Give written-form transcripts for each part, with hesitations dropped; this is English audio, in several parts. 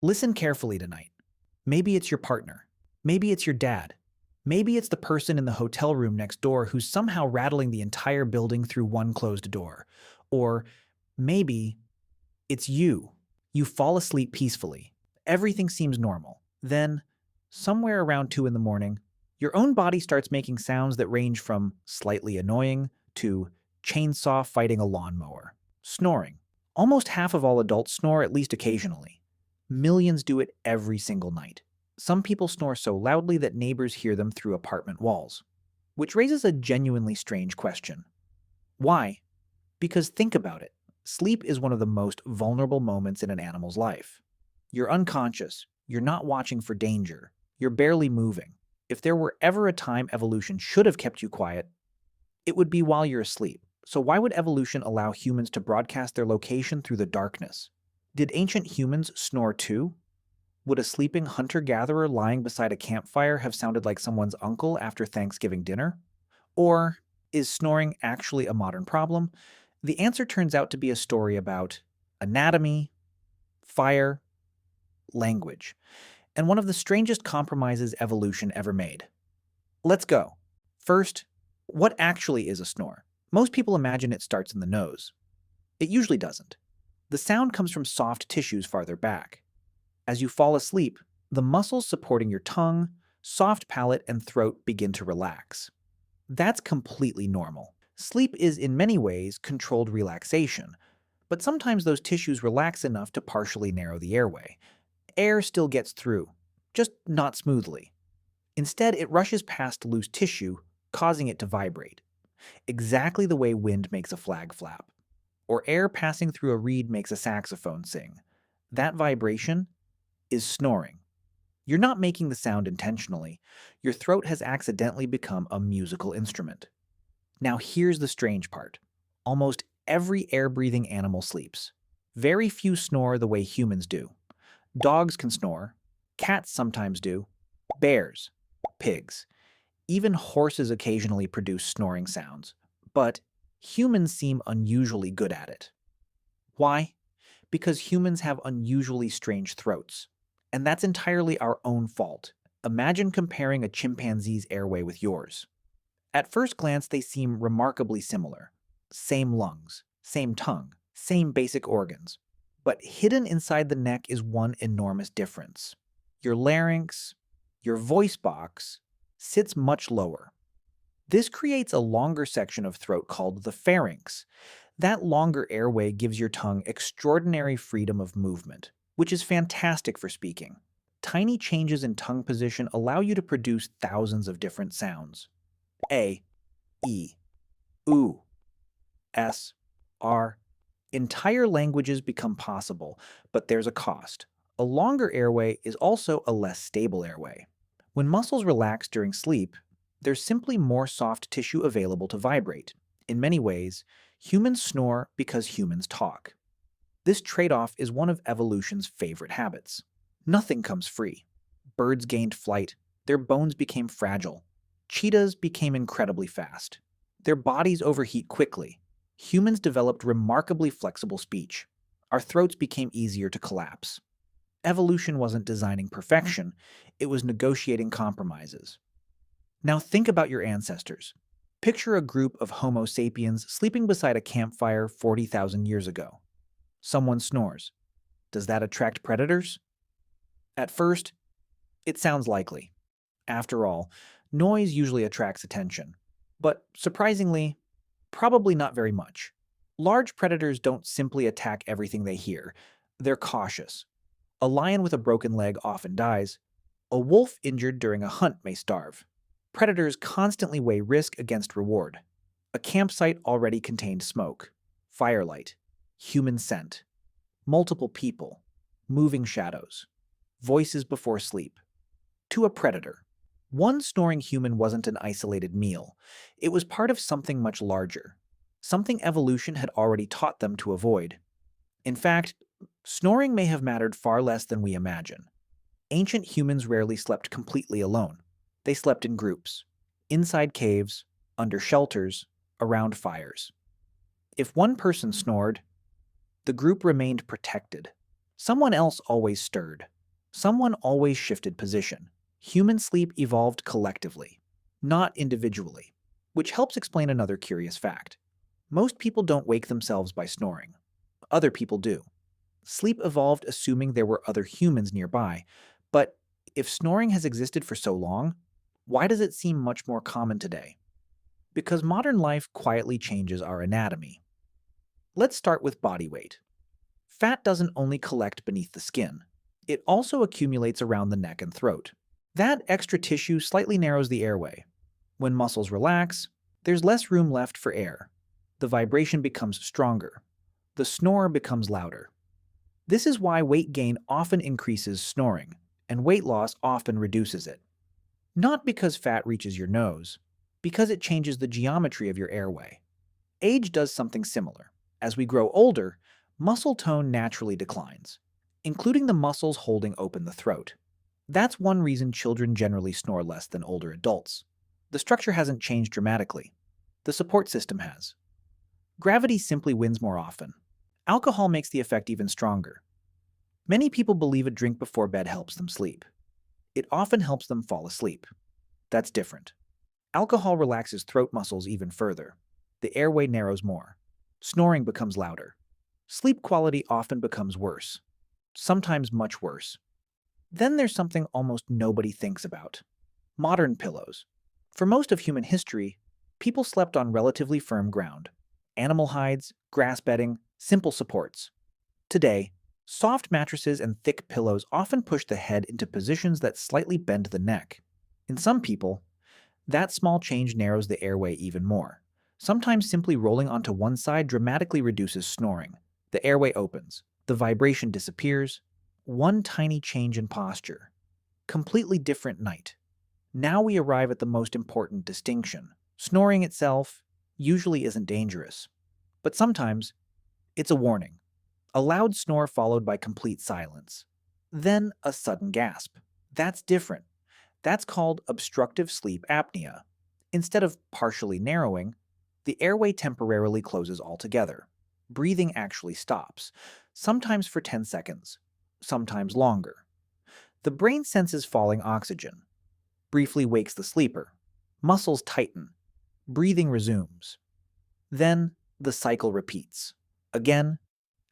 Listen carefully tonight. Maybe it's your partner. Maybe it's your dad. Maybe it's the person in the hotel room next door who's somehow rattling the entire building through one closed door. Or maybe it's you. You fall asleep peacefully. Everything seems normal. Then, somewhere around 2 in the morning, your own body starts making sounds that range from slightly annoying to chainsaw fighting a lawnmower. Snoring. Almost half of all adults snore at least occasionally. Millions do it every single night. Some people snore so loudly that neighbors hear them through apartment walls. Which raises a genuinely strange question. Why? Because think about it. Sleep is one of the most vulnerable moments in an animal's life. You're unconscious. You're not watching for danger. You're barely moving. If there were ever a time evolution should have kept you quiet, it would be while you're asleep. So why would evolution allow humans to broadcast their location through the darkness? Did ancient humans snore too? Would a sleeping hunter-gatherer lying beside a campfire have sounded like someone's uncle after Thanksgiving dinner? Or is snoring actually a modern problem? The answer turns out to be a story about anatomy, fire, language, and one of the strangest compromises evolution ever made. Let's go. First, what actually is a snore? Most people imagine it starts in the nose. It usually doesn't. The sound comes from soft tissues farther back. As you fall asleep, the muscles supporting your tongue, soft palate, and throat begin to relax. That's completely normal. Sleep is in many ways controlled relaxation, but sometimes those tissues relax enough to partially narrow the airway. Air still gets through, just not smoothly. Instead, it rushes past loose tissue, causing it to vibrate, exactly the way wind makes a flag flap, or air passing through a reed makes a saxophone sing. That vibration is snoring. You're not making the sound intentionally. Your throat has accidentally become a musical instrument. Now here's the strange part. Almost every air-breathing animal sleeps. Very few snore the way humans do. Dogs can snore. Cats sometimes do. Bears, pigs, even horses occasionally produce snoring sounds. But humans seem unusually good at it. Why? Because humans have unusually strange throats. And that's entirely our own fault. Imagine comparing a chimpanzee's airway with yours. At first glance, they seem remarkably similar. Same lungs, same tongue, same basic organs. But hidden inside the neck is one enormous difference. Your larynx, your voice box, sits much lower. This creates a longer section of throat called the pharynx. That longer airway gives your tongue extraordinary freedom of movement, which is fantastic for speaking. Tiny changes in tongue position allow you to produce thousands of different sounds. A, E, U, S, R. Entire languages become possible, but there's a cost. A longer airway is also a less stable airway. When muscles relax during sleep, there's simply more soft tissue available to vibrate. In many ways, humans snore because humans talk. This trade-off is one of evolution's favorite habits. Nothing comes free. Birds gained flight. Their bones became fragile. Cheetahs became incredibly fast. Their bodies overheat quickly. Humans developed remarkably flexible speech. Our throats became easier to collapse. Evolution wasn't designing perfection, it was negotiating compromises. Now think about your ancestors. Picture a group of Homo sapiens sleeping beside a campfire 40,000 years ago. Someone snores. Does that attract predators? At first, it sounds likely. After all, noise usually attracts attention. But surprisingly, probably not very much. Large predators don't simply attack everything they hear. They're cautious. A lion with a broken leg often dies. A wolf injured during a hunt may starve. Predators constantly weigh risk against reward. A campsite already contained smoke, firelight, human scent, multiple people, moving shadows, voices before sleep. To a predator, one snoring human wasn't an isolated meal. It was part of something much larger, something evolution had already taught them to avoid. In fact, snoring may have mattered far less than we imagine. Ancient humans rarely slept completely alone. They slept in groups, inside caves, under shelters, around fires. If one person snored, the group remained protected. Someone else always stirred. Someone always shifted position. Human sleep evolved collectively, not individually, which helps explain another curious fact. Most people don't wake themselves by snoring. Other people do. Sleep evolved assuming there were other humans nearby, but if snoring has existed for so long, why does it seem much more common today? Because modern life quietly changes our anatomy. Let's start with body weight. Fat doesn't only collect beneath the skin, it also accumulates around the neck and throat. That extra tissue slightly narrows the airway. When muscles relax, there's less room left for air. The vibration becomes stronger. The snore becomes louder. This is why weight gain often increases snoring, and weight loss often reduces it. Not because fat reaches your nose, because it changes the geometry of your airway. Age does something similar. As we grow older, muscle tone naturally declines, including the muscles holding open the throat. That's one reason children generally snore less than older adults. The structure hasn't changed dramatically. The support system has. Gravity simply wins more often. Alcohol makes the effect even stronger. Many people believe a drink before bed helps them sleep. It often helps them fall asleep. That's different. Alcohol relaxes throat muscles even further. The airway narrows more. Snoring becomes louder. Sleep quality often becomes worse, sometimes much worse. Then there's something almost nobody thinks about. Modern pillows. For most of human history, people slept on relatively firm ground. Animal hides, grass bedding, simple supports. Today, soft mattresses and thick pillows often push the head into positions that slightly bend the neck. In some people, that small change narrows the airway even more. Sometimes simply rolling onto one side dramatically reduces snoring. The airway opens. The vibration disappears. One tiny change in posture. Completely different night. Now we arrive at the most important distinction. Snoring itself usually isn't dangerous. But sometimes, it's a warning. A loud snore followed by complete silence. Then a sudden gasp. That's different. That's called obstructive sleep apnea. Instead of partially narrowing, the airway temporarily closes altogether. Breathing actually stops, sometimes for 10 seconds, sometimes longer. The brain senses falling oxygen, briefly wakes the sleeper. Muscles tighten. Breathing resumes. Then the cycle repeats, again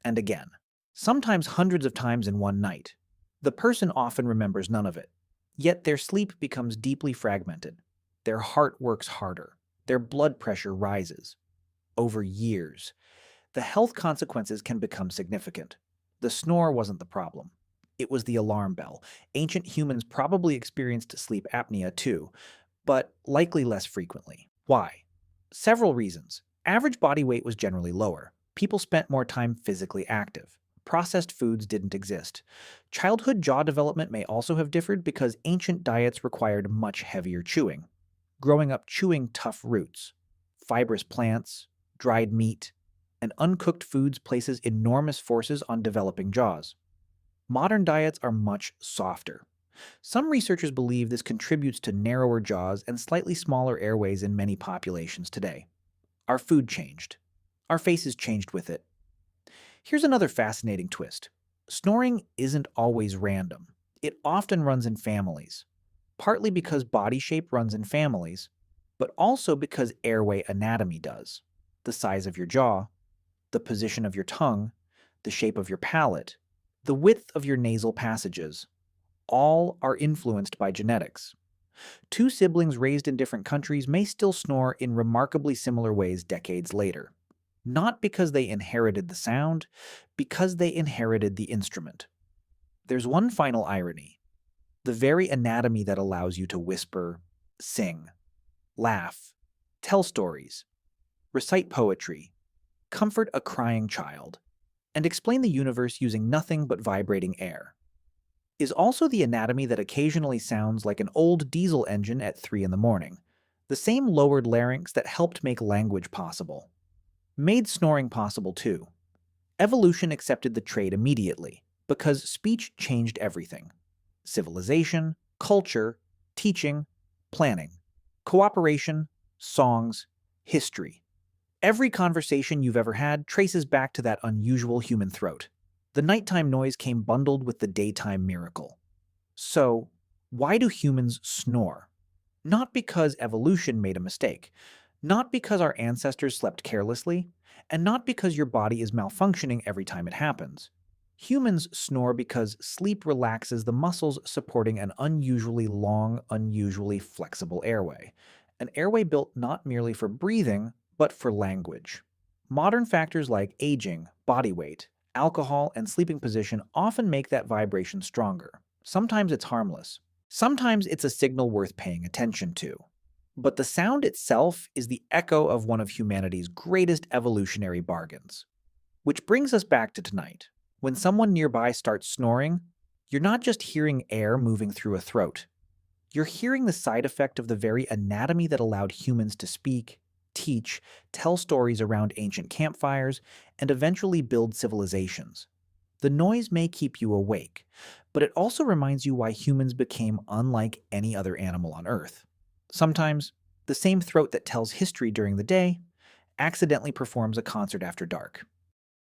and again, sometimes hundreds of times in one night. The person often remembers none of it, yet their sleep becomes deeply fragmented. Their heart works harder. Their blood pressure rises. Over years, the health consequences can become significant. The snore wasn't the problem. It was the alarm bell. Ancient humans probably experienced sleep apnea too, but likely less frequently. Why? Several reasons. Average body weight was generally lower. People spent more time physically active. Processed foods didn't exist. Childhood jaw development may also have differed because ancient diets required much heavier chewing. Growing up chewing tough roots, fibrous plants, dried meat, and uncooked foods places enormous forces on developing jaws. Modern diets are much softer. Some researchers believe this contributes to narrower jaws and slightly smaller airways in many populations today. Our food changed. Our faces changed with it. Here's another fascinating twist. Snoring isn't always random. It often runs in families, partly because body shape runs in families, but also because airway anatomy does. The size of your jaw, the position of your tongue, the shape of your palate, the width of your nasal passages, all are influenced by genetics. Two siblings raised in different countries may still snore in remarkably similar ways decades later. Not because they inherited the sound, because they inherited the instrument. There's one final irony. The very anatomy that allows you to whisper, sing, laugh, tell stories, recite poetry, comfort a crying child, and explain the universe using nothing but vibrating air, is also the anatomy that occasionally sounds like an old diesel engine at 3 in the morning, the same lowered larynx that helped make language possible. Made snoring possible too. Evolution accepted the trait immediately, because speech changed everything. Civilization, culture, teaching, planning, cooperation, songs, history. Every conversation you've ever had traces back to that unusual human throat. The nighttime noise came bundled with the daytime miracle. So, why do humans snore? Not because evolution made a mistake, not because our ancestors slept carelessly, and not because your body is malfunctioning every time it happens. Humans snore because sleep relaxes the muscles supporting an unusually long, unusually flexible airway. An airway built not merely for breathing, but for language. Modern factors like aging, body weight, alcohol, and sleeping position often make that vibration stronger. Sometimes it's harmless. Sometimes it's a signal worth paying attention to. But the sound itself is the echo of one of humanity's greatest evolutionary bargains. Which brings us back to tonight. When someone nearby starts snoring, you're not just hearing air moving through a throat. You're hearing the side effect of the very anatomy that allowed humans to speak, teach, tell stories around ancient campfires, and eventually build civilizations. The noise may keep you awake, but it also reminds you why humans became unlike any other animal on Earth. Sometimes, the same throat that tells history during the day accidentally performs a concert after dark.